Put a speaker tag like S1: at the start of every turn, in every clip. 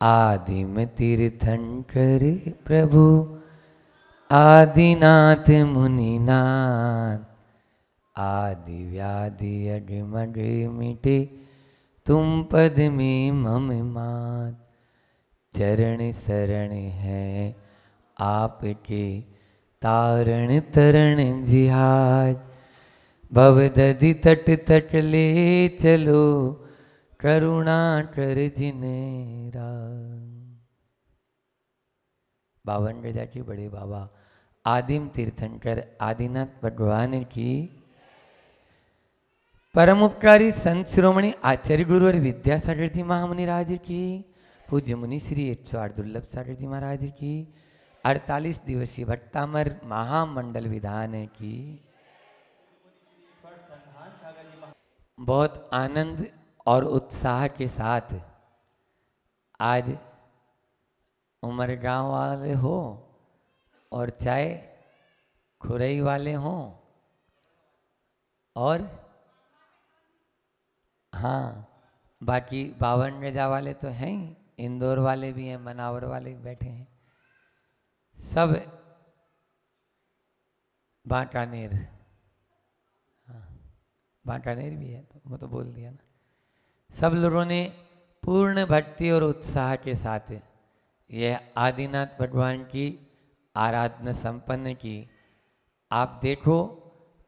S1: आदिम तीर्थंकर प्रभु आदिनाथ मुनिनाथ, आदि व्याधि अजमज मिटे तुम पद में मम मात। चरण शरण है आपके तारण तरण जिहाज, भवदधि तट तट ले चलो करुणा कर जिनेरा। बावन रजाची बड़े बाबा आदिम तीर्थंकर आदिनाथ भगवान की, परम उपकारी संत शिरोमणि आचार्य गुरु और विद्यासागर जी महामुनि राज की, पूज्य मुनि श्री 108 दुर्लभ सागर जी महाराज की, 48 दिवसीय भट्टामर महामंडल विधान की। बहुत आनंद और उत्साह के साथ आज उमरगांव वाले हो और चाहे खुरई वाले हों और हाँ बाकी 52 गजा वाले तो हैं ही, इंदौर वाले भी हैं, मनावर वाले भी बैठे हैं, सब बांकानेर, हाँ बांकानेर भी है, तो मैं तो बोल दिया ना। सब लोगों ने पूर्ण भक्ति और उत्साह के साथ यह आदिनाथ भगवान की आराधना संपन्न की। आप देखो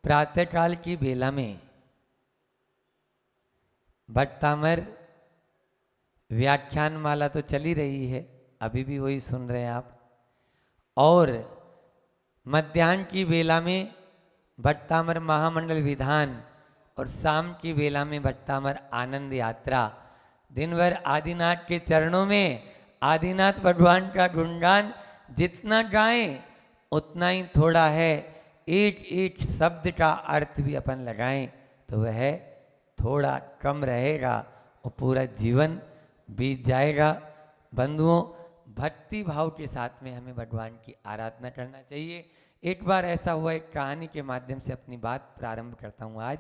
S1: प्रातःकाल की बेला में भट्टामर व्याख्यान माला तो चली रही है, अभी भी वही सुन रहे हैं आप, और मध्याह्न की बेला में भट्टामर महामंडल विधान और शाम की बेला में भट्टामर आनंद यात्रा। दिन भर आदिनाथ के चरणों में आदिनाथ भगवान का गुणगान जितना गाएं उतना ही थोड़ा है। एक एक शब्द का अर्थ भी अपन लगाएं तो वह थोड़ा कम रहेगा और पूरा जीवन बीत जाएगा। बंधुओं, भक्ति भाव के साथ में हमें भगवान की आराधना करना चाहिए। एक बार ऐसा हुआ, एक कहानी के माध्यम से अपनी बात प्रारंभ करता हूं। आज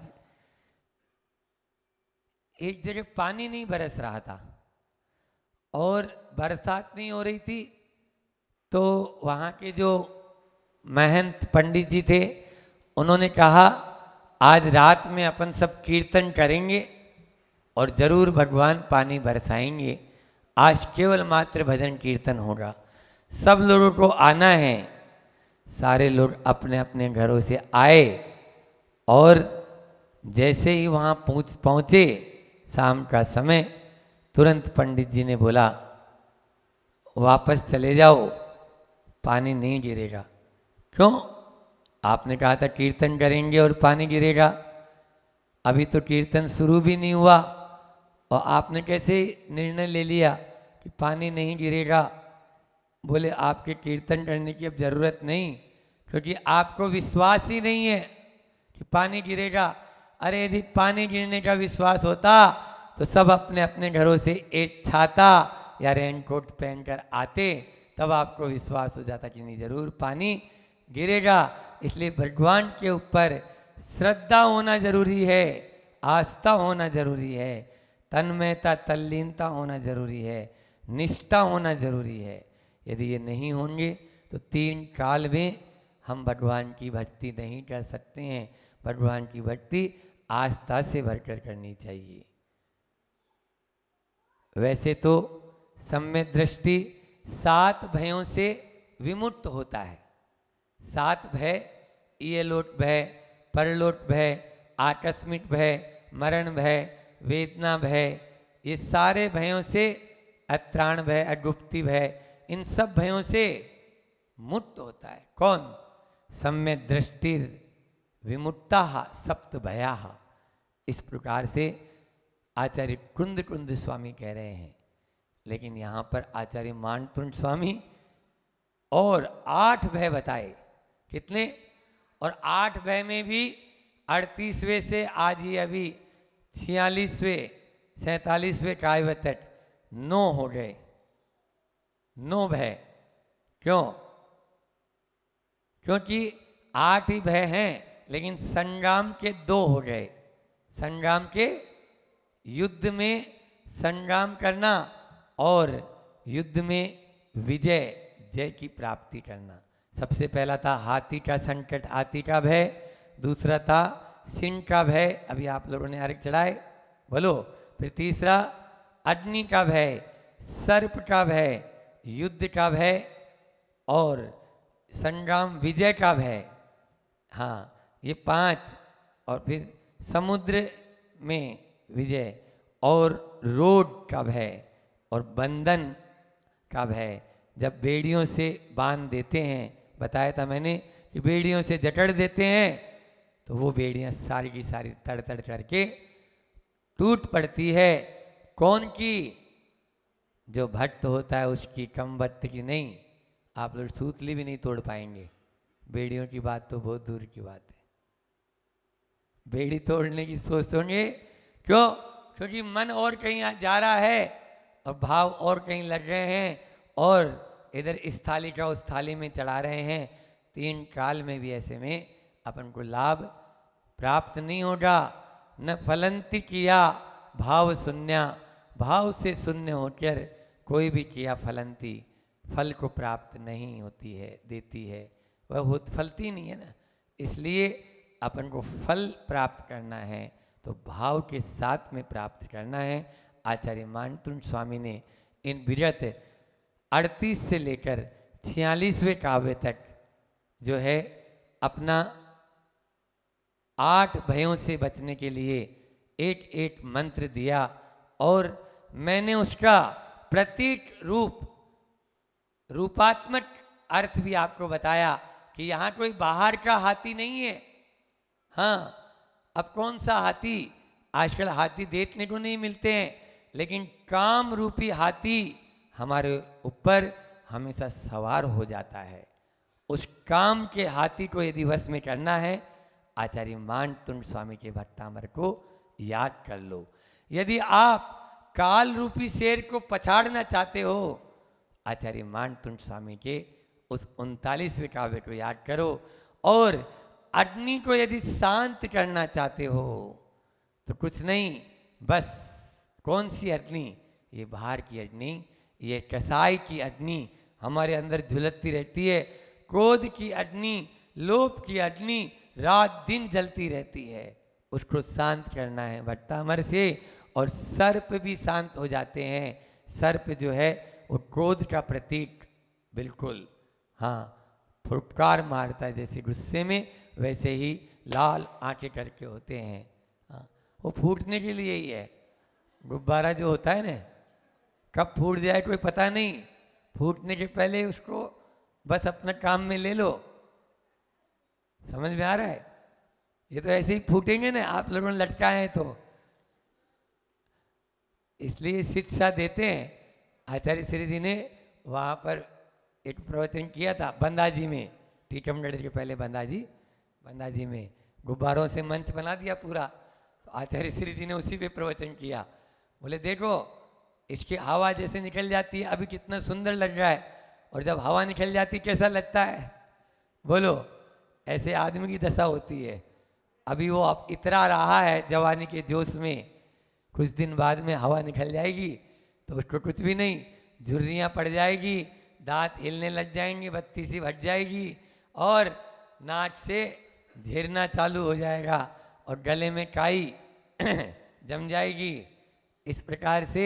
S1: एक जगह पानी नहीं बरस रहा था और बरसात नहीं हो रही थी, तो वहाँ के जो महंत पंडित जी थे उन्होंने कहा आज रात में अपन सब कीर्तन करेंगे और जरूर भगवान पानी बरसाएंगे। आज केवल मात्र भजन कीर्तन होगा, सब लोगों को आना है। सारे लोग अपने अपने घरों से आए और जैसे ही वहाँ पहुँचे शाम का समय, तुरंत पंडित जी ने बोला वापस चले जाओ, पानी नहीं गिरेगा। क्यों? आपने कहा था कीर्तन करेंगे और पानी गिरेगा। अभी तो कीर्तन शुरू भी नहीं हुआ और आपने कैसे निर्णय ले लिया कि पानी नहीं गिरेगा? बोले आपके कीर्तन करने की अब जरूरत नहीं, क्योंकि आपको विश्वास ही नहीं है कि पानी गिरेगा। अरे यदि पानी गिरने का विश्वास होता तो सब अपने अपने घरों से एक छाता या रेनकोट पहनकर आते, तब आपको विश्वास हो जाता कि नहीं जरूर पानी गिरेगा। इसलिए भगवान के ऊपर श्रद्धा होना जरूरी है, आस्था होना जरूरी है, तन्मयता तल्लीनता होना जरूरी है, निष्ठा होना जरूरी है। यदि ये नहीं होंगे तो 3 काल में हम भगवान की भक्ति नहीं कर सकते हैं। भगवान की भक्ति आस्था से भरकर करनी चाहिए। वैसे तो सम्यक दृष्टि 7 भयों से विमुक्त होता है। 7 भय, इहलोक भय, परलोक भय, आकस्मिक भय, मरण भय, वेदना भय, ये सारे भयों से, अत्राण भय, अगुप्ति भय, इन सब भयों से मुक्त होता है। कौन? सम्यक दृष्टि विमुक्ता सप्त भया। इस प्रकार से आचार्य कुंद कुंद स्वामी कह रहे हैं। लेकिन यहाँ पर आचार्य मानतुंड स्वामी और 8 भय बताए। कितने? और 8 भय में भी 38वें से आज ही अभी 46वें 47वें काव्य तक 9 हो गए। 9 भय। क्यों? क्योंकि 8 ही भय हैं, लेकिन संग्राम के 2 हो गए। संग्राम के, युद्ध में संग्राम करना और युद्ध में विजय, जय की प्राप्ति करना। सबसे पहला था हाथी का संकट आती का भय, दूसरा था सिंह का भय, अभी आप लोगों ने अर्घ चढ़ाए, बोलो। फिर तीसरा अग्नि का भय, सर्प का भय, युद्ध का भय और संग्राम विजय का भय। हाँ, ये 5। और फिर समुद्र में विजय और रोड का भय और बंधन का भय। जब बेड़ियों से बांध देते हैं, बताया था मैंने कि बेड़ियों से जकड़ देते हैं तो वो बेड़ियां सारी की सारी तड़ तड़ करके टूट पड़ती है। कौन की? जो भक्त होता है उसकी, कम भक्त की नहीं। आप लोग सूतली भी नहीं तोड़ पाएंगे, बेड़ियों की बात तो बहुत दूर की बात है। बेड़ी तोड़ने की सोचोगे क्यों? क्योंकि मन और कहीं जा रहा है और भाव और कहीं लग रहे हैं और इधर इस थाली का उस थाली में चढ़ा रहे हैं। 3 काल में भी ऐसे में अपन को लाभ प्राप्त नहीं होगा। न फलंती किया भाव शून्या, भाव से शून्य होकर कोई भी किया फलंती, फल को प्राप्त नहीं होती है, देती है, वह फलती नहीं है ना। इसलिए अपन को फल प्राप्त करना है तो भाव के साथ में प्राप्त करना है। आचार्य मानतुंड स्वामी ने इन विरत 38 से लेकर 46वें काव्य तक जो है अपना 8 भयों से बचने के लिए एक एक मंत्र दिया और मैंने उसका प्रतीक रूपात्मक अर्थ भी आपको बताया कि यहाँ कोई बाहर का हाथी नहीं है। हाँ, अब कौन सा हाथी? आजकल हाथी देखने को नहीं मिलते हैं, लेकिन काम रूपी हाथी हमारे ऊपर हमेशा सवार हो जाता है। उस काम के हाथी को यदि वश में करना है, आचार्य मानतुंड स्वामी के भट्टामर को याद कर लो। यदि आप काल रूपी शेर को पछाड़ना चाहते हो, आचार्य मानतुंड स्वामी के उस 39वें काव्य को याद करो। और अग्नि को यदि शांत करना चाहते हो तो कुछ नहीं, बस कौन सी अग्नि? ये बाहर की अग्नि, ये कसाई की अग्नि हमारे अंदर झुलसती रहती है। क्रोध की अग्नि, लोभ की अग्नि रात दिन जलती रहती है, उसको शांत करना है भट्टामर से। और सर्प भी शांत हो जाते हैं। सर्प जो है वो क्रोध का प्रतीक, बिल्कुल हाँ, फुटकार मारता है जैसे गुस्से में, वैसे ही लाल आंखें करके होते हैं। हाँ, वो फूटने के लिए ही है। गुब्बारा जो होता है ना, कब फूट जाए कोई पता नहीं, फूटने के पहले उसको बस अपना काम में ले लो। समझ में आ रहा है? ये तो ऐसे ही फूटेंगे ना, आप लोगों ने लटकाए हैं तो। इसलिए शिक्षा देते हैं। आचार्य श्री जी ने वहाँ पर एक प्रवचन किया था बंदाजी में, टीकमगढ़ के पहले बंदाजी में गुब्बारों से मंच बना दिया पूरा। तो आचार्य श्री जी ने उसी पे प्रवचन किया। बोले देखो, इसकी हवा जैसे निकल जाती है अभी कितना सुंदर लग रहा है, और जब हवा निकल जाती कैसा लगता है? बोलो, ऐसे आदमी की दशा होती है। अभी वो अब इतरा रहा है जवानी के जोश में, कुछ दिन बाद में हवा निकल जाएगी तो उसको कुछ भी नहीं, झुर्रियाँ पड़ जाएगी, दांत हिलने लग जाएंगे, बत्ती सी फट जाएगी और नाक से झिरना चालू हो जाएगा और गले में काई जम जाएगी। इस प्रकार से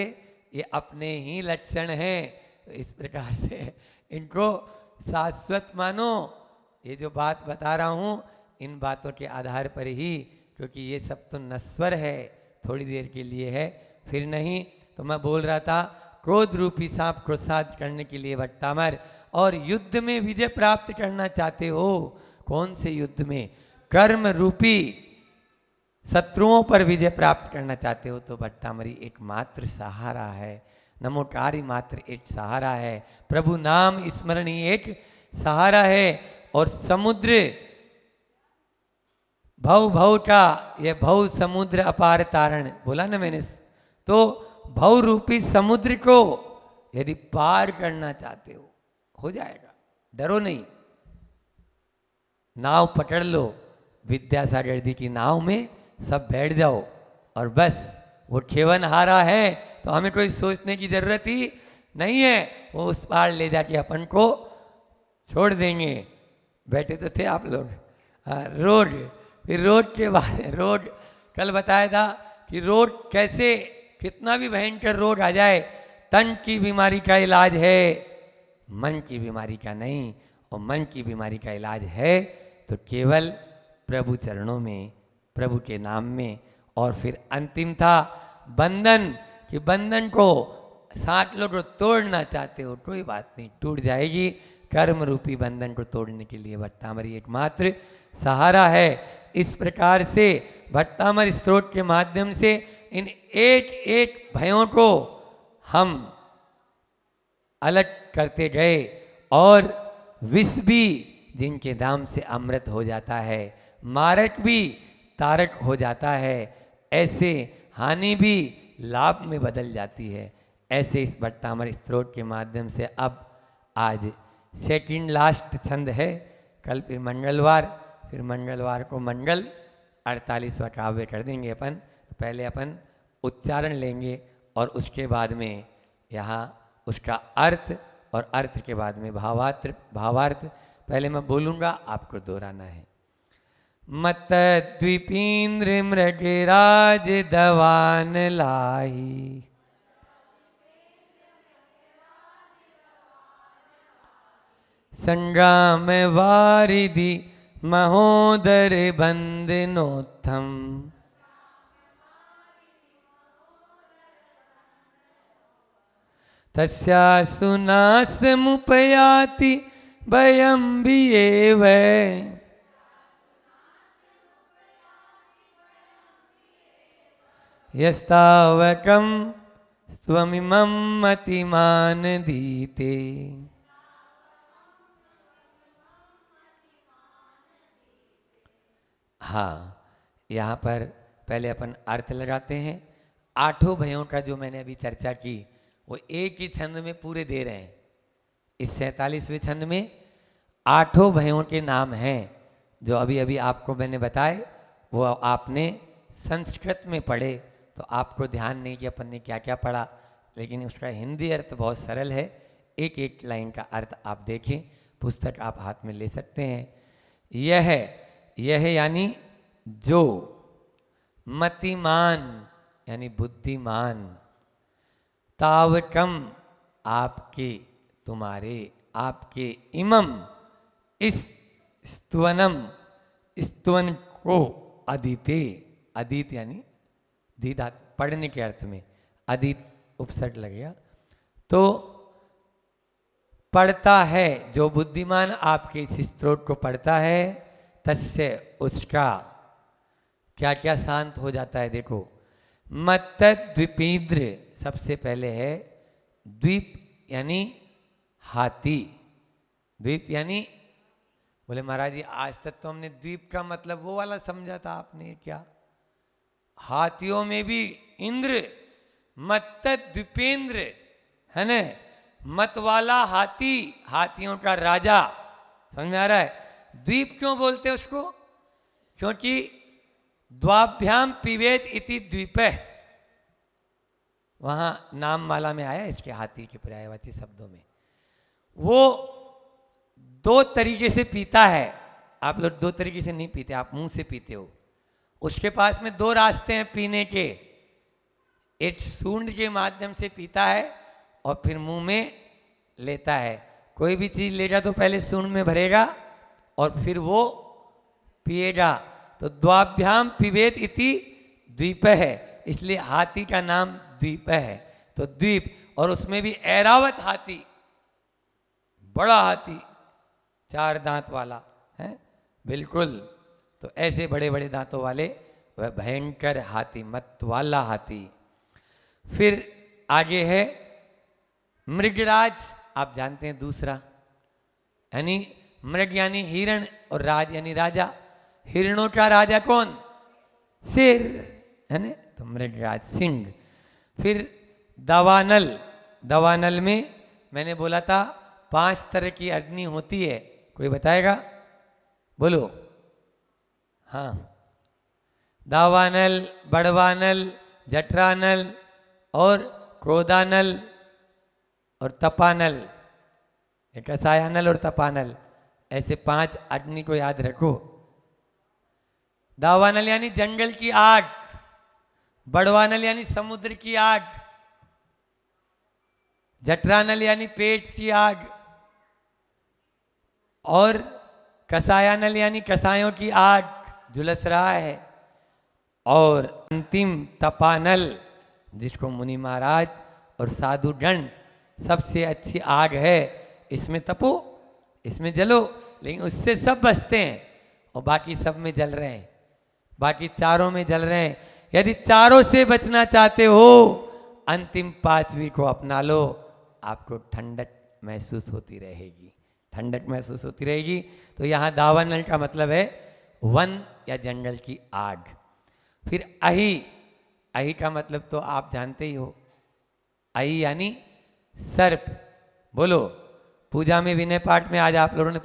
S1: ये अपने ही लक्षण हैं। तो इस प्रकार से इनको शाश्वत मानो। ये जो बात बता रहा हूँ इन बातों के आधार पर ही, क्योंकि ये सब तो नश्वर है, थोड़ी देर के लिए है, फिर नहीं। तो मैं बोल रहा था क्रोध रूपी सांप को साध करने के लिए भट्टामर, और युद्ध में विजय प्राप्त करना चाहते हो, कौन से युद्ध में? कर्म रूपी शत्रुओं पर विजय प्राप्त करना चाहते हो तो भट्टामरी एकमात्र सहारा है। नमोकारी मात्र एक सहारा है, प्रभु नाम स्मरण ही एक सहारा है। और समुद्र भव का, यह भव समुद्र अपार तारण बोला ना मैंने, तो भव रूपी समुद्र को यदि पार करना चाहते हो जाएगा, डरो नहीं। नाव पकड़ लो, विद्यासागर जी की नाव में सब बैठ जाओ और बस वो खेवन हारा है तो हमें कोई सोचने की जरूरत ही नहीं है, वो उस पार ले जाके अपन को छोड़ देंगे। बैठे तो थे आप लोग। हाँ, रोड, फिर रोड के बाद रोड कल बताया था कि रोड कैसे, कितना भी भयंकर रोग आ जाए, तन की बीमारी का इलाज है, मन की बीमारी का नहीं। और मन की बीमारी का इलाज है तो केवल प्रभु चरणों में, प्रभु के नाम में। और फिर अंतिम था बंधन, कि बंधन को साथ लोग तोड़ना चाहते हो कोई बात नहीं, टूट जाएगी। कर्म रूपी बंधन को तोड़ने के लिए भट्टामरी एकमात्र सहारा है। इस प्रकार से भट्टामरी स्त्रोत के माध्यम से इन एक एक भयों को हम अलग करते गए, और विष भी जिनके दाम से अमृत हो जाता है, मारक भी तारक हो जाता है, ऐसे हानि भी लाभ में बदल जाती है। ऐसे इस भट्टामरी स्त्रोत के माध्यम से अब आज सेकंड लास्ट छंद है, कल फिर मंगलवार को मंगल 48वां काव्य कर देंगे अपन। पहले अपन उच्चारण लेंगे और उसके बाद में यहाँ उसका अर्थ, और अर्थ के बाद में भावार्थ। पहले मैं बोलूँगा, आपको दोहराना है। मत द्वीपींद्र मृगराज दवान लाही, संग्राम वारिधि महोदर बंदनोत्थम, तस्या सुनासमुपयाति भयं विएव, यस्तावकं स्वमिमं मतिमान दीते। हाँ, यहाँ पर पहले अपन अर्थ लगाते हैं। आठों भयों का जो मैंने अभी चर्चा की वो एक ही छंद में पूरे दे रहे हैं। इस 47वें छंद में आठों भयों के नाम हैं जो अभी अभी आपको मैंने बताए। वो आपने संस्कृत में पढ़े तो आपको ध्यान नहीं कि अपन ने क्या क्या पढ़ा, लेकिन उसका हिंदी अर्थ बहुत सरल है। एक एक लाइन का अर्थ आप देखें, पुस्तक आप हाथ में ले सकते हैं। यह यानी जो, मतिमान यानी बुद्धिमान, तावकम आपके, तुम्हारे, आपके, इमम इस, स्तवनम स्तवन को, अदिते, अदित यानी दीदा पढ़ने के अर्थ में अदित उपसर्ग लग गया, तो पढ़ता है जो बुद्धिमान आपके इस स्त्रोत को पढ़ता है, तस्य उसका क्या क्या शांत हो जाता है। देखो, मत द्वीपींद्र सबसे पहले है, द्वीप यानी हाथी। द्वीप यानी, बोले महाराज जी आज तक तो हमने द्वीप का मतलब वो वाला समझा था, आपने क्या? हाथियों में भी इंद्र, मत द्वीपेंद्र है न, मत वाला हाथी, हाथियों का राजा। समझ में आ रहा है? द्वीप क्यों बोलते हैं उसको? क्योंकि द्वाभ्याम पिबेत इति द्वीप है, वहां नाम माला में आया इसके हाथी के पर्यायवाची शब्दों में। वो दो तरीके से पीता है। आप लोग दो तरीके से नहीं पीते, आप मुंह से पीते हो। उसके पास में दो रास्ते हैं पीने के, एक सूंड के माध्यम से पीता है और फिर मुंह में लेता है। कोई भी चीज लेगा तो पहले सूंड में भरेगा और फिर वो पिएगा। तो द्वाभ्याम पिबेत इति द्वीप है, इसलिए हाथी का नाम द्वीप है। तो द्वीप, और उसमें भी ऐरावत हाथी, बड़ा हाथी, 4 दांत वाला है बिल्कुल। तो ऐसे बड़े बड़े दांतों वाले वह भयंकर हाथी, मत वाला हाथी। फिर आगे है मृगराज, आप जानते हैं दूसरा, यानी मृग यानी हिरण और राज यानी राजा। हिरणों का राजा कौन? शेर है ना, तो मृगराज सिंह। फिर दवानल, दवानल में मैंने बोला था 5 तरह की अग्नि होती है, कोई बताएगा? बोलो। हाँ, दावानल, बड़वानल, जठरानल और क्रोधानल और तपानल, कसायानल और तपानल, ऐसे 5 अग्नि को याद रखो। दावानल यानी जंगल की आग, बड़वानल यानी समुद्र की आग, जठरानल यानी पेट की आग, और कसायानल यानी कसायों की आग झुलस रहा है, और अंतिम तपानल जिसको मुनि महाराज और साधु गण सबसे अच्छी आग है, इसमें तपो, इसमें जलो, लेकिन उससे सब बचते हैं और बाकी सब में जल रहे हैं, बाकी चारों में जल रहे हैं। यदि चारों से बचना चाहते हो, अंतिम 5वीं को अपना लो, आपको ठंडक महसूस होती रहेगी, ठंडक महसूस होती रहेगी। तो यहाँ दावानल का मतलब है वन या जंगल की आग। फिर अहि, अहि का मतलब तो आप जानते ही हो, अहि यानी सर्प। बोलो, पूजा में विनय पाठ में आज आप लोगों ने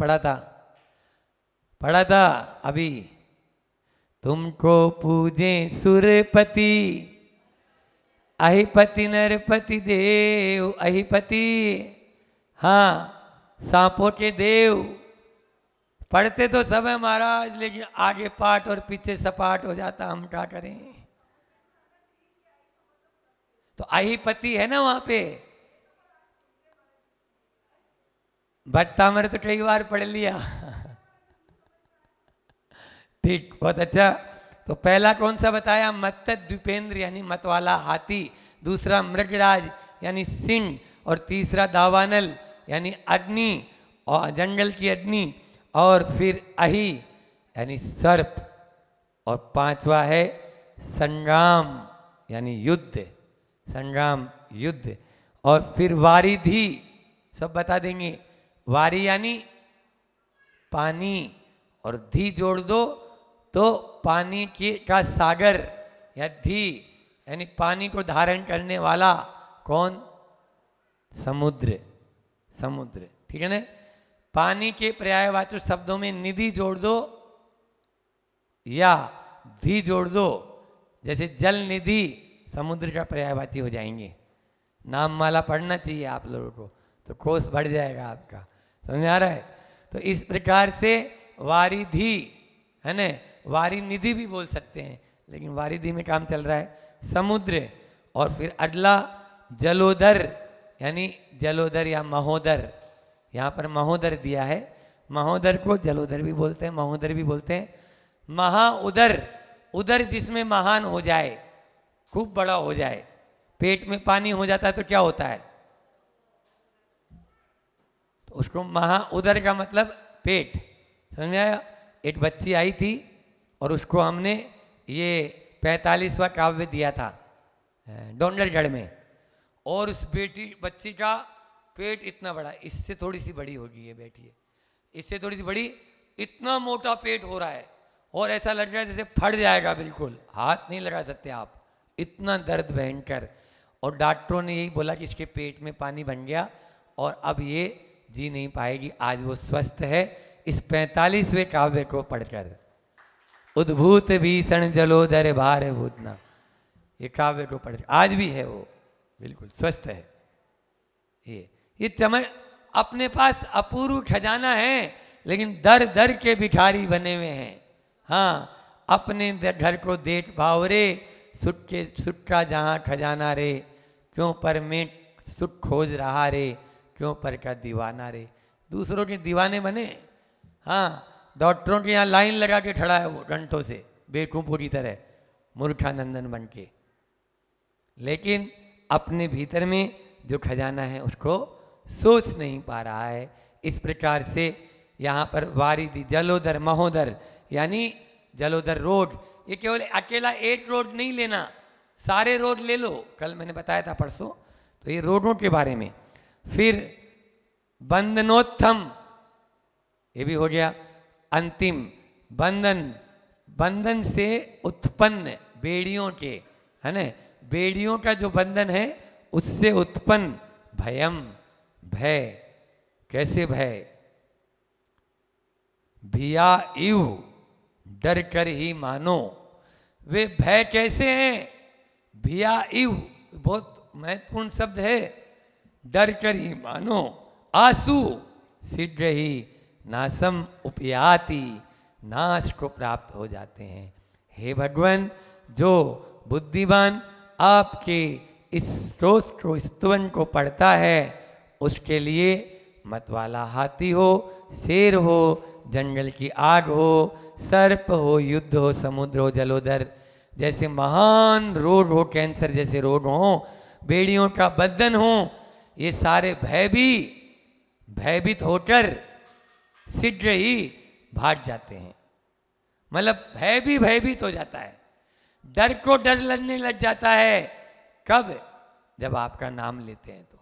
S1: पढ़ा था अभी, तुमको पूजे सुरपति, अहिपति नरपति देव, अहिपति, हाँ सांपों के देव। पढ़ते तो सब है महाराज, लेकिन आगे पाठ और पीछे सपाट हो जाता, हम क्या करें। तो अहिपति है ना वहां पे, भट्टा मैंने तो कई बार पढ़ लिया। ठीक, बहुत अच्छा। तो पहला कौन सा बताया, मत्त द्वीपेंद्र यानी मत वाला हाथी, दूसरा मृगराज यानी सिंह, और तीसरा दावानल यानी अग्नि और जंगल की अग्नि, और फिर अहि यानी सर्प, और 5वां है संग्राम यानी युद्ध, संग्राम युद्ध, और फिर वारिधि, सब बता देंगे। वारी यानी पानी, और धी जोड़ दो तो पानी की का सागर, या धी यानी पानी को धारण करने वाला, कौन, समुद्र, समुद्र, ठीक है ना। पानी के पर्यायवाचक शब्दों में निधि जोड़ दो या धी जोड़ दो, जैसे जल निधि समुद्र का पर्यायवाची हो जाएंगे। नाम माला पढ़ना चाहिए आप लोगों को, तो कोष बढ़ जाएगा आपका, समझ आ रहा है। तो इस प्रकार से वारिधि है ना, वारी निधि भी बोल सकते हैं, लेकिन वारिधि में काम चल रहा है, समुद्र। और फिर अगला जलोदर यानी जलोदर या महोदर, यहाँ पर महोदर दिया है, महोदर को जलोदर भी बोलते हैं, महोदर भी बोलते हैं। महाउदर, उदर जिसमें महान हो जाए, खूब बड़ा हो जाए, पेट में पानी हो जाता है तो क्या होता है, तो उसको महाउदर का मतलब पेट, समझ में आया। एक बच्ची आई थी और उसको हमने ये 45वां काव्य दिया था डोंगरगढ़ में, और उस बच्ची का पेट इतना बड़ा, इससे थोड़ी सी बड़ी होगी ये बेटी, इससे थोड़ी सी बड़ी, इतना मोटा पेट हो रहा है, और ऐसा लग रहा है जैसे फट जाएगा, बिल्कुल हाथ नहीं लगा सकते आप, इतना दर्द भयंकर। और डॉक्टरों ने यही बोला कि इसके पेट में पानी बन गया और अब ये जी नहीं पाएगी। आज वो स्वस्थ है इस 45वें काव्य को पढ़कर। उद्भूत भीषण जलोदर भार भूतना, ये काव्य को पढ़कर आज भी है वो बिल्कुल स्वस्थ है। ये चमक, अपने पास अपूर्व खजाना है, लेकिन दर दर के भिखारी बने हुए हैं। हाँ, अपने घर को देख भाव रे, सुख का जहाँ खजाना रे, क्यों पर मैं सुख खोज रहा रे, क्यों पर का दीवाना रे। दूसरों के दीवाने बने, हाँ, डॉक्टरों के यहाँ लाइन लगा के खड़ा है वो घंटों से, बेवकूफों की तरह, मूर्खानंदन बन के, लेकिन अपने भीतर में जो खजाना है उसको सोच नहीं पा रहा है। इस प्रकार से यहाँ पर वारिधि, जलोदर, महोदर यानी जलोदर रोड, ये केवल अकेला एक रोड नहीं लेना, सारे रोड ले लो, कल मैंने बताया था परसों, तो ये रोडों के बारे में। फिर बंधनोत्थम, ये भी हो गया अंतिम, बंधन, बंधन से उत्पन्न बेड़ियों के, है ना, बेड़ियों का जो बंधन है उससे उत्पन्न भयम, भय, कैसे भय, भिया इव, डर कर ही मानो। वे भय कैसे हैं, भिया इव बहुत महत्वपूर्ण शब्द है। डर कर ही मानो आंसू शीघ्र ही नासम उपयाति, नाश को प्राप्त हो जाते हैं। हे भगवान, जो बुद्धिमान आपके इस स्तोत्र स्तवन को पढ़ता है उसके लिए मतवाला हाथी हो, शेर हो, जंगल की आग हो, सर्प हो, युद्ध हो, समुद्र हो, जलोदर जैसे महान रोग हो, कैंसर जैसे रोग हो, बेड़ियों का बंधन हो, ये सारे भय भी भयभीत होकर शीघ्र ही भाग जाते हैं। मतलब भय भी भयभीत हो जाता है, डर को डर लगने लग जाता है। कब? जब आपका नाम लेते हैं तो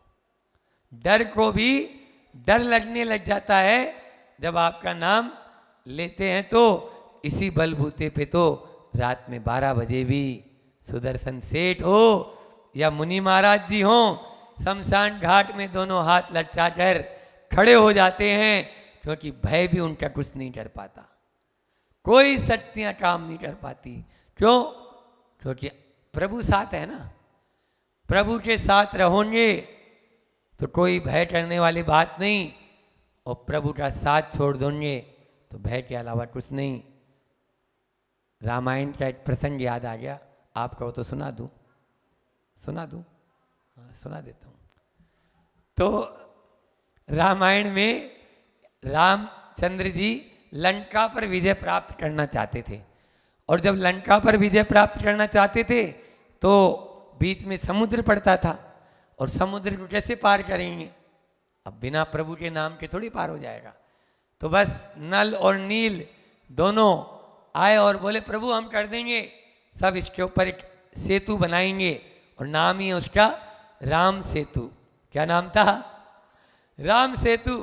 S1: डर को भी डर लगने लग जाता है जब आपका नाम लेते हैं। तो इसी बलबूते पे तो रात में 12 बजे भी सुदर्शन सेठ हो या मुनि महाराज जी हो, शमशान घाट में दोनों हाथ लटकाकर खड़े हो जाते हैं, क्योंकि भय भी उनका कुछ नहीं कर पाता, कोई शक्तियां काम नहीं कर पाती। क्यों? क्योंकि प्रभु साथ है ना। प्रभु के साथ रहोगे तो कोई भय करने वाली बात नहीं, और प्रभु का साथ छोड़ दोगे तो भय के अलावा कुछ नहीं। रामायण का एक प्रसंग याद आ गया, आप कहो तो सुना दूं? सुना दूं? हाँ, सुना देता हूं। तो रामायण में रामचंद्र जी लंका पर विजय प्राप्त करना चाहते थे, और जब लंका पर विजय प्राप्त करना चाहते थे तो बीच में समुद्र पड़ता था, और समुद्र को कैसे पार करेंगे? अब बिना प्रभु के नाम के थोड़ी पार हो जाएगा। तो बस नल और नील दोनों आए और बोले प्रभु हम कर देंगे, सब इसके ऊपर एक सेतु बनाएंगे, और नाम ही है उसका राम सेतु। क्या नाम था? राम सेतु।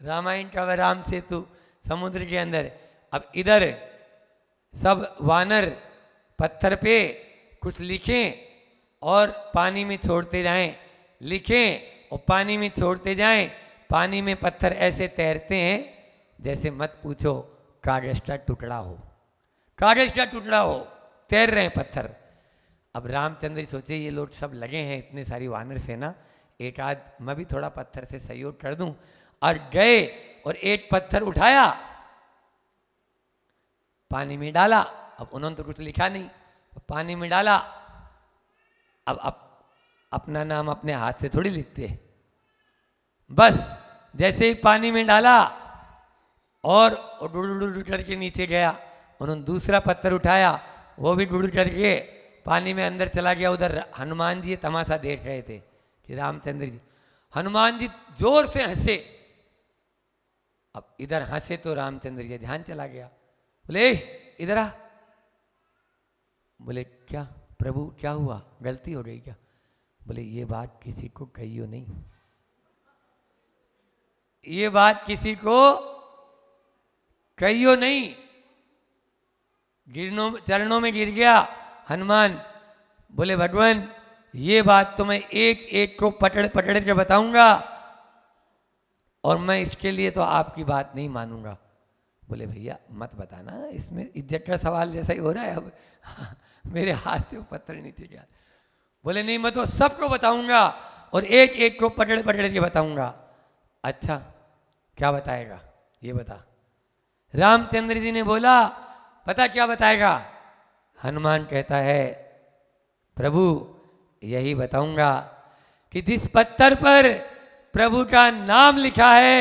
S1: रामायण का वह राम सेतु समुद्र के अंदर। अब इधर सब वानर पत्थर पे कुछ लिखें और पानी में छोड़ते जाएं, लिखें और पानी में छोड़ते जाएं। पानी में पत्थर ऐसे तैरते हैं जैसे मत पूछो, कागज का टुकड़ा हो, कागज का टुकड़ा हो, तैर रहे हैं पत्थर। अब रामचंद्र सोचे ये लोग सब लगे हैं, इतने सारी वानर सेना, एक आध मैं भी थोड़ा पत्थर से सहयोग कर दूं। और गए और एक पत्थर उठाया, पानी में डाला। अब उन्होंने तो कुछ लिखा नहीं, पानी में डाला। अब अपना नाम अपने हाथ से थोड़ी लिखते, बस जैसे ही पानी में डाला और डुड़ करके नीचे गया। उन्होंने दूसरा पत्थर उठाया, वो भी डुड़ करके पानी में अंदर चला गया। उधर हनुमान जी तमाशा देख रहे थे कि रामचंद्र जी, हनुमान जी जोर से हंसे। अब इधर हंसे तो रामचंद्र जी ध्यान चला गया, बोले इधर आ। बोले क्या प्रभु क्या हुआ, गलती हो गई क्या? बोले ये बात किसी को कहियो नहीं, ये बात किसी को कहियो नहीं। चरणों में गिर गया हनुमान। बोले भगवान ये बात तो मैं एक एक को पकड़ पकड़ के बताऊंगा, और मैं इसके लिए तो आपकी बात नहीं मानूंगा। बोले भैया मत बताना, इसमें इज्जत का सवाल जैसा ही हो रहा है। अब मेरे हाथ से वो पत्थर नीचे गया। बोले नहीं मैं तो सबको बताऊंगा, और एक एक को पकड़ पकड़ के बताऊंगा। अच्छा क्या बताएगा ये बता। रामचंद्र जी ने बोला पता क्या बताएगा? हनुमान कहता है प्रभु यही बताऊंगा कि जिस पत्थर पर प्रभु का नाम लिखा है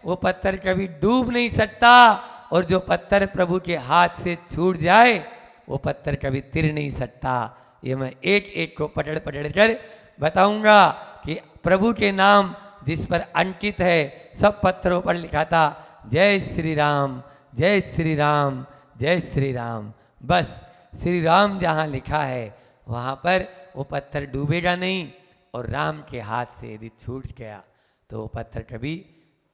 S1: वो पत्थर कभी डूब नहीं सकता, और जो पत्थर प्रभु के हाथ से छूट जाए वो पत्थर कभी तिर नहीं सकता। ये मैं एक एक को पकड़ पकड़ कर बताऊंगा कि प्रभु के नाम जिस पर अंकित है, सब पत्थरों पर लिखा था जय श्री राम, जय श्री राम, जय श्री राम। बस श्री राम जहाँ लिखा है वहाँ पर वो पत्थर डूबेगा नहीं, और राम के हाथ से यदि छूट गया तो वो पत्थर कभी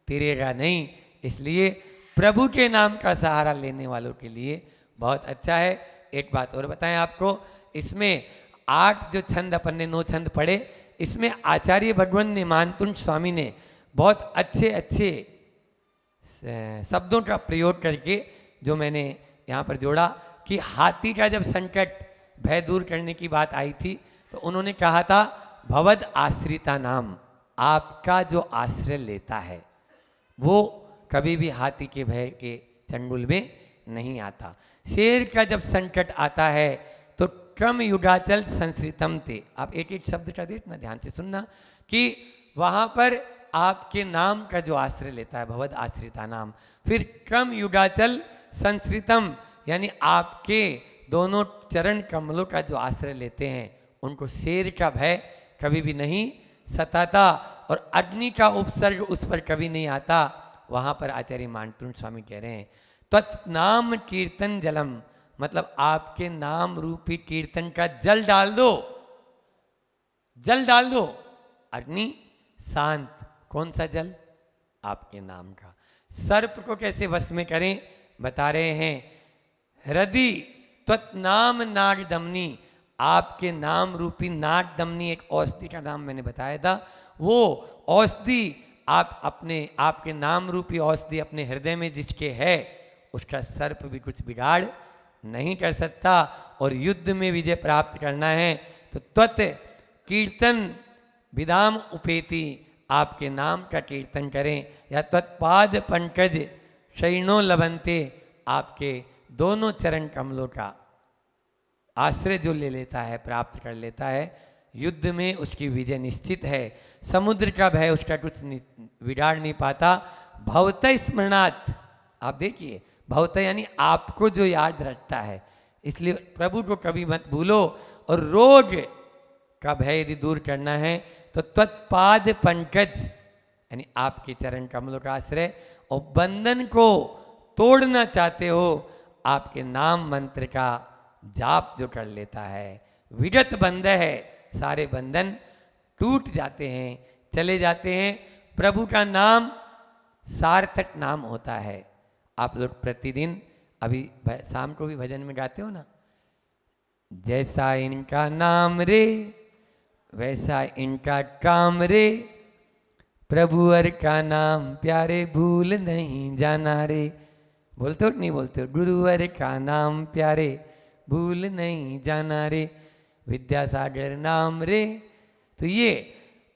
S1: तिरेगा नहीं। इसलिए प्रभु के नाम का सहारा लेने वालों के लिए बहुत अच्छा है। एक बात और बताएं आपको, इसमें 8 जो छंद अपन ने 9 छंद पढ़े, इसमें आचार्य भगवान ने मानतुंड स्वामी ने बहुत अच्छे अच्छे शब्दों का प्रयोग करके जो मैंने यहाँ पर जोड़ा कि हाथी का जब संकट भय दूर करने की बात आई थी तो उन्होंने कहा था भवद आश्रिता नाम, आपका जो आश्रय लेता है वो कभी भी हाथी के भय के चंडुल में नहीं आता। शेर का जब संकट आता है तो क्रम युगाचल संस्कृतम थे। आप एक एक शब्द का देखना, ध्यान से सुनना कि वहाँ पर आपके नाम का जो आश्रय लेता है, भवद आश्रिता नाम, फिर क्रम युगाचल संस्कृतम यानी आपके दोनों चरण कमलों का जो आश्रय लेते हैं उनको शेर का भय कभी भी नहीं सताता और अग्नि का उपसर्ग उस पर कभी नहीं आता। वहाँ पर आचार्य मानतुंड स्वामी कह रहे हैं तत्नाम कीर्तन जलम, मतलब आपके नाम रूपी कीर्तन का जल डाल दो, जल डाल दो। अग्नि शांत, कौन सा जल? आपके नाम का। सर्प को कैसे वश में करें बता रहे हैं, हृदय त्वत्नाम नाग दमनी, आपके नाम रूपी नाग दमनी एक औषधि का नाम मैंने बताया था, वो औषधि आप अपने आपके नाम रूपी औषधि अपने हृदय में जिसके है उसका सर्प भी कुछ बिगाड़ नहीं कर सकता। और युद्ध में विजय प्राप्त करना है तो त्वत् कीर्तन विदाम उपेति, आपके नाम का कीर्तन करें, या त्वत्पाद पंकज शैनो लबंते, आपके दोनों चरण कमलों का आश्रय जो ले लेता है प्राप्त कर लेता है, युद्ध में उसकी विजय निश्चित है। समुद्र का भय उसका कुछ बिगाड़ नहीं पाता। भवत स्मरणात्, आप देखिए भवत यानी आपको जो याद रखता है, इसलिए प्रभु को कभी मत भूलो। और रोग का भय यदि दूर करना है तो त्वत्पाद पंकज यानी आपके चरण कमलों का आश्रय, और बंधन को तोड़ना चाहते हो आपके नाम मंत्र का जाप जो कर लेता है, विगत बंध है, सारे बंधन टूट जाते हैं, चले जाते हैं। प्रभु का नाम सार्थक नाम होता है। आप लोग प्रतिदिन अभी शाम को भी भजन में गाते हो ना, जैसा इनका नाम रे वैसा इनका काम रे, प्रभुअर का नाम प्यारे भूल नहीं जाना रे। बोलते हो कि नहीं बोलते हो? गुरुवर का नाम प्यारे भूल नहीं जाना रे, विद्यासागर नाम रे। तो ये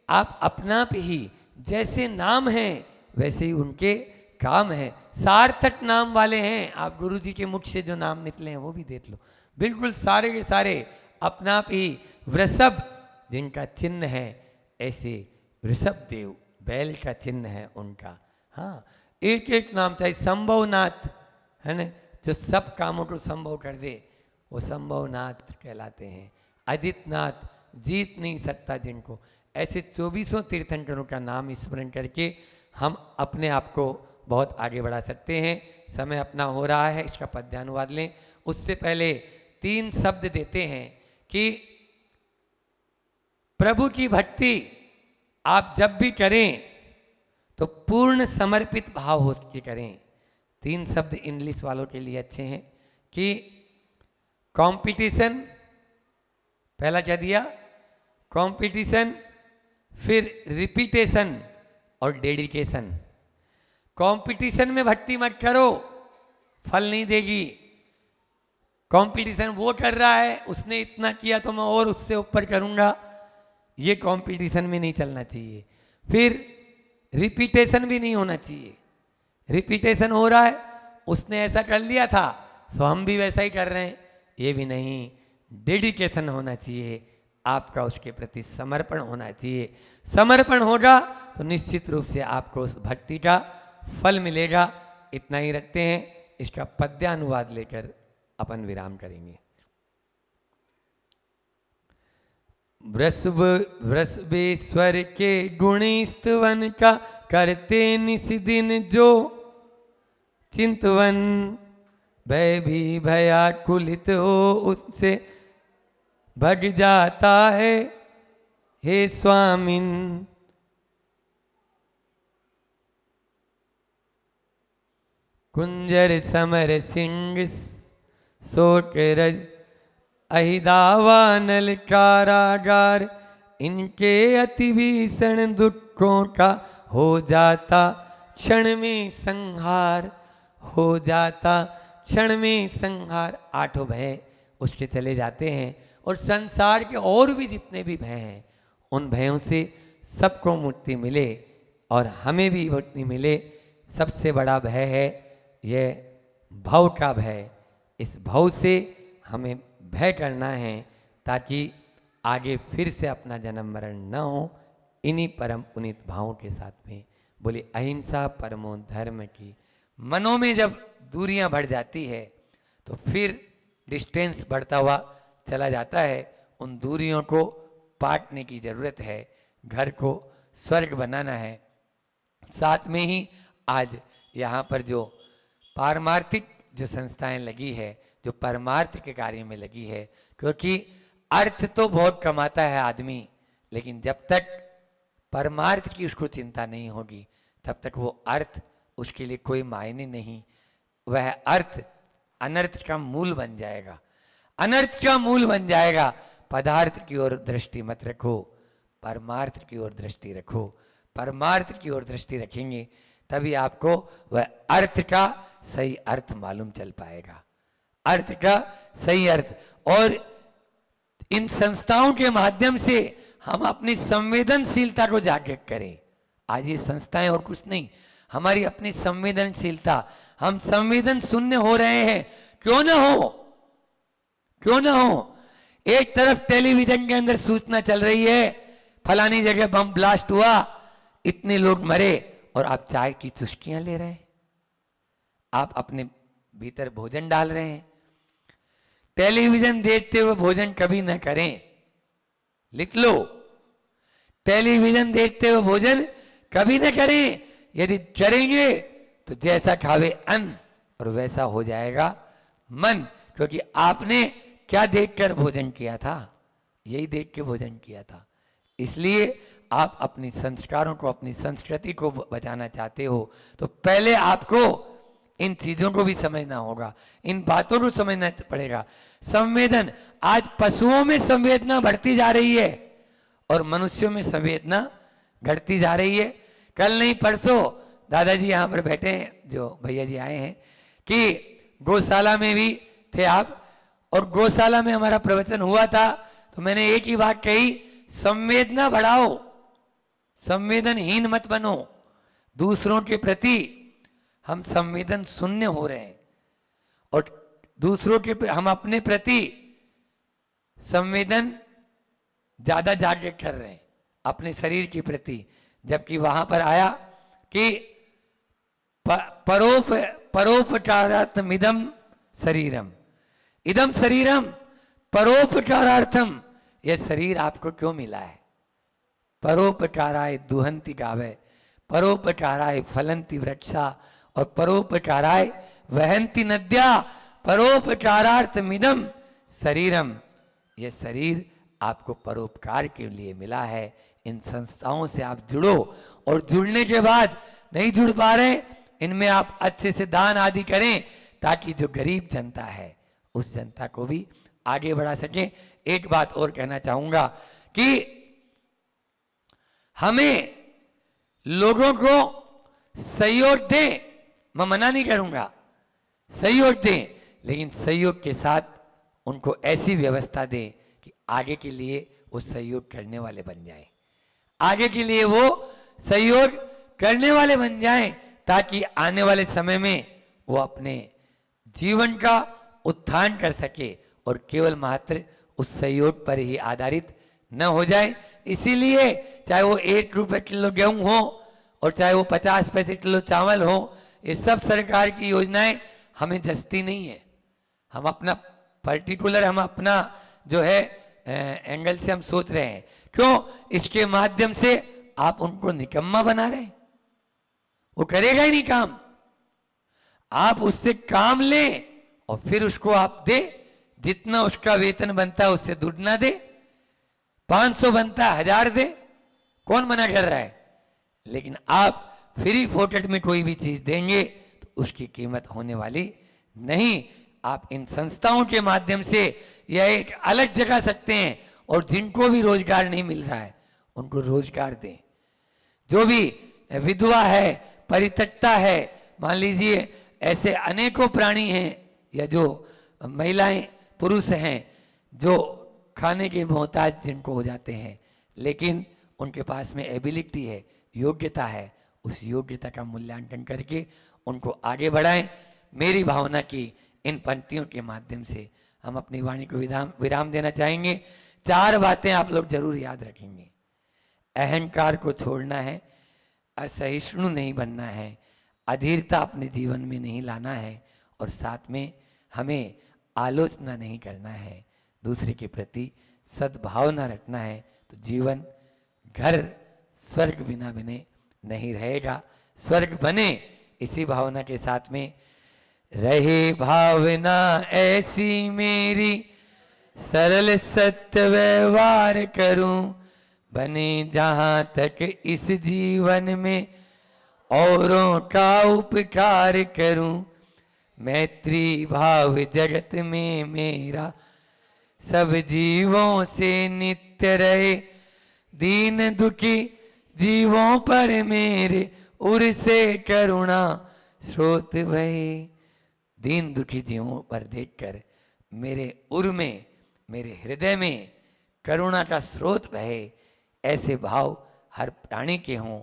S1: आप अपना पे ही जैसे नाम है वैसे ही उनके काम है, सार्थक नाम वाले हैं। आप गुरु जी के मुख से जो नाम निकले हैं वो भी देख लो, बिल्कुल सारे के सारे अपना पे ही। वृषभ जिनका चिन्ह है, ऐसे वृषभ देव बैल का चिन्ह है उनका। हाँ, एक एक नाम चाहे संभवनाथ है ना, जो सब कामों को संभव कर दे वो संभवनाथ कहलाते हैं। अजितनाथ, जीत नहीं सकता जिनको। ऐसे 24 तीर्थंकरों का नाम स्मरण करके हम अपने आप को बहुत आगे बढ़ा सकते हैं। समय अपना हो रहा है, इसका पद्यानुवाद लें। उससे पहले 3 शब्द देते हैं कि प्रभु की भक्ति आप जब भी करें तो पूर्ण समर्पित भाव हो के करें। 3 शब्द इंग्लिश वालों के लिए अच्छे हैं कि कंपटीशन, पहला क्या दिया? कंपटीशन, फिर रिपीटेशन और डेडिकेशन। कंपटीशन में भक्ति मत करो, फल नहीं देगी। कंपटीशन वो कर रहा है, उसने इतना किया तो मैं और उससे ऊपर करूंगा, ये कंपटीशन में नहीं चलना चाहिए। फिर रिपीटेशन भी नहीं होना चाहिए। रिपीटेशन हो रहा है, उसने ऐसा कर लिया था तो हम भी वैसा ही कर रहे हैं, ये भी नहीं। डेडिकेशन होना चाहिए, आपका उसके प्रति समर्पण होना चाहिए। समर्पण होगा तो निश्चित रूप से आपको उस भक्ति का फल मिलेगा। इतना ही रखते हैं, इसका पद्यानुवाद लेकर अपन विराम करेंगे। वृषभेश्वर के गुणी स्तवन का करते निस दिन जो चिंतवन, भय भी भयाकुलित हो उससे भग जाता है हे स्वामिन। कुंजर समर सिंह सोटरज अहिदावा नल कारागार, इनके अति भीषण दुखों का हो जाता क्षण में संहार, हो जाता क्षण में संहार। 8 भय उसके चले जाते हैं और संसार के और भी जितने भी भय हैं उन भयों से सबको मुक्ति मिले और हमें भी मुक्ति मिले। सबसे बड़ा भय है ये भव का भय। इस भव से हमें भय करना है ताकि आगे फिर से अपना जन्म मरण न हो। इन्हीं परम पुनीत भावों के साथ में बोले अहिंसा परमो धर्म की। मनों में जब दूरियां बढ़ जाती है तो फिर डिस्टेंस बढ़ता हुआ चला जाता है। उन दूरियों को पाटने की जरूरत है। घर को स्वर्ग बनाना है। साथ में ही आज यहाँ पर जो पारमार्थिक जो संस्थाएं लगी है, जो परमार्थ के कार्य में लगी है, क्योंकि अर्थ तो बहुत कमाता है आदमी, लेकिन जब तक परमार्थ की उसको चिंता नहीं होगी तब तक वो अर्थ उसके लिए कोई मायने नहीं। वह अर्थ अनर्थ का मूल बन जाएगा, अनर्थ का मूल बन जाएगा। पदार्थ की ओर दृष्टि मत रखो, परमार्थ की ओर दृष्टि रखो। परमार्थ की ओर दृष्टि रखेंगे तभी आपको वह अर्थ का सही अर्थ मालूम चल पाएगा, अर्थ का सही अर्थ। और इन संस्थाओं के माध्यम से हम अपनी संवेदनशीलता को जागृत करें। आज ये संस्थाएं और कुछ नहीं, हमारी अपनी संवेदनशीलता। हम संवेदन शून्य हो रहे हैं। क्यों ना हो, क्यों ना हो। एक तरफ टेलीविजन के अंदर सूचना चल रही है फलानी जगह बम ब्लास्ट हुआ, इतने लोग मरे, और आप चाय की चुस्कियां ले रहे हैं। आप अपने भीतर भोजन डाल रहे हैं। टेलीविजन देखते हुए भोजन कभी न करें, लिख लो। टेलीविजन देखते हुए भोजन कभी न करें। यदि करेंगे तो जैसा खावे अन्न और वैसा हो जाएगा मन। क्योंकि आपने क्या देखकर भोजन किया था? यही देख के भोजन किया था। इसलिए आप अपनी संस्कारों को, अपनी संस्कृति को बचाना चाहते हो तो पहले आपको इन चीजों को भी समझना होगा, इन बातों को समझना पड़ेगा। संवेदन, आज पशुओं में संवेदना बढ़ती जा रही है और मनुष्यों में संवेदना घटती जा रही है। कल नहीं परसों दादाजी यहाँ पर बैठे हैं, जो भैया जी आए हैं, कि गौशाला में भी थे आप, और गौशाला में हमारा प्रवचन हुआ था तो मैंने एक ही बात कही, संवेदना बढ़ाओ, संवेदनहीन मत बनो। दूसरों के प्रति हम संवेदन शून्य हो रहे हैं और दूसरों के हम अपने प्रति संवेदन ज्यादा जागृत कर रहे हैं अपने शरीर के प्रति। जबकि वहां पर आया कि परोपकारार्थम इदम शरीरम, इदम शरीरम परोपकारार्थम। यह शरीर आपको क्यों मिला है? परोपकाराय दुहंति गावे, परोपकाराय फलंति वृक्षा और परोपकाराय वहंति नद्या, परोपकारार्थमिदम शरीरम। यह शरीर आपको परोपकार के लिए मिला है। इन संस्थाओं से आप जुड़ो, और जुड़ने के बाद नहीं जुड़ पा रहे, इनमें आप अच्छे से दान आदि करें ताकि जो गरीब जनता है उस जनता को भी आगे बढ़ा सके। एक बात और कहना चाहूंगा कि हमें लोगों को सहयोग दें, मैं मना नहीं करूंगा, सहयोग दें, लेकिन सहयोग के साथ उनको ऐसी व्यवस्था दें कि आगे के लिए वो सहयोग करने वाले बन जाएं, आगे के लिए वो सहयोग करने वाले बन जाएं, ताकि आने वाले समय में वो अपने जीवन का उत्थान कर सके और केवल मात्र उस सहयोग पर ही आधारित न हो जाए। इसीलिए चाहे वो 1 रुपये किलो गेहूं हो और चाहे वो 50 पैसे किलो चावल हो, ये सब सरकार की योजनाएं हमें जचती नहीं है। हम अपना पर्टिकुलर, हम अपना जो है एंगल से हम सोच रहे हैं। क्यों? इसके माध्यम से आप उनको निकम्मा बना रहे हैं, वो करेगा ही नहीं काम। आप उससे काम लें और फिर उसको आप दे, जितना उसका वेतन बनता है उससे दुगना दे, 500 बनता है 1000 दे, कौन मना कर रहा है? लेकिन आप फ्री फोकट में कोई भी चीज देंगे तो उसकी कीमत होने वाली नहीं। आप इन संस्थाओं के माध्यम से यह एक अलग जगह सकते हैं, और जिनको भी रोजगार नहीं मिल रहा है उनको रोजगार दें। जो भी विधवा है, परित्यक्ता है, मान लीजिए ऐसे अनेकों प्राणी हैं या जो महिलाएं पुरुष हैं जो खाने के मोहताज जिनको हो जाते हैं, लेकिन उनके पास में एबिलिटी है, योग्यता है, उस योग्यता का मूल्यांकन करके उनको आगे बढ़ाएं। मेरी भावना की इन पंक्तियों के माध्यम से हम अपनी वाणी को विराम देना चाहेंगे। 4 बातें आप लोग जरूर याद रखेंगे। अहंकार को छोड़ना है, असहिष्णु नहीं बनना है, अधीरता अपने जीवन में नहीं लाना है, और साथ में हमें आलोचना नहीं करना है, दूसरे के प्रति सद्भावना रखना है। तो जीवन घर स्वर्ग बिना बने नहीं रहेगा, स्वर्ग बने इसी भावना के साथ में। रहे भावना ऐसी मेरी, सरल सत्य व्यवहार करूं, बने जहां तक इस जीवन में औरों का उपकार करूं, मैत्री भाव जगत में मेरा सब जीवों से नित्य रहे, दीन दुखी जीवों पर मेरे उर से करुणा स्रोत बहे। दीन दुखी जीवों पर देखकर मेरे उर में, मेरे हृदय में करुणा का स्रोत बहे। ऐसे भाव हर प्राणी के हों,